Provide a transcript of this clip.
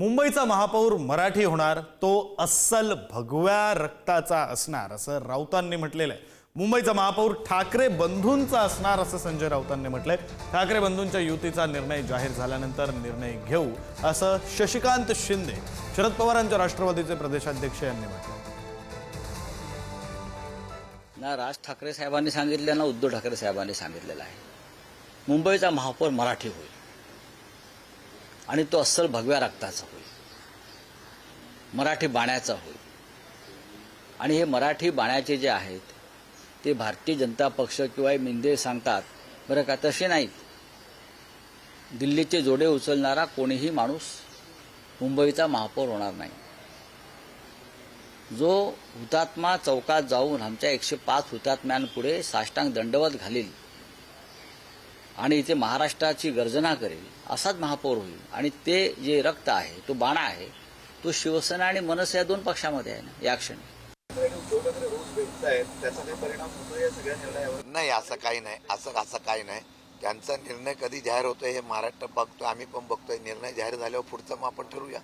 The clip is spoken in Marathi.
मुंबईचा महापौर मराठी होणार, तो अस्सल भगव्या रक्ताचा असणार असं राऊतांनी म्हटलेलं आहे। मुंबईचा महापौर ठाकरे बंधूंचा असणार असं संजय राऊतांनी म्हटलंय। ठाकरे बंधूंच्या युतीचा निर्णय जाहीर झाल्यानंतर निर्णय घेऊ असं शशिकांत शिंदे, शरद पवारांच्या राष्ट्रवादीचे प्रदेशाध्यक्ष यांनी म्हटलं। ना राज ठाकरे साहेबांनी सांगितलं ना उद्धव ठाकरे साहेबांनी सांगितलेलं आहे, मुंबईचा महापौर मराठी होईल आणि तो अस्सल भगव्या रक्ताचा होईल, मराठी बाण्याचा होईल। आणि हे मराठी बाण्याचे जे आहेत ते भारतीय जनता पक्ष किंवा मिंदे सांगतात बरं का, तसे नाहीत। दिल्लीचे जोडे उचलणारा कोणीही माणूस मुंबईचा महापौर होणार नाही। जो हुतात्मा चौकात जाऊन आमच्या 105 हुतात्म्यांपुढे साष्टांग दंडवत घालील आणि इथे महाराष्ट्राची गर्जना करेल असाच महापौर होईल। आणि ते जे रक्त आहे, तो बाणा आहे, तो शिवसेना आणि मनसे या दोन पक्षामध्ये आहे ना या क्षणी। नाही, असं काही नाही, असं काही नाही। त्यांचा निर्णय कधी जाहीर होतोय हे महाराष्ट्र बघतोय, आम्ही पण बघतोय। निर्णय जाहीर झाल्यावर पुढचं मग आपण ठरवूया।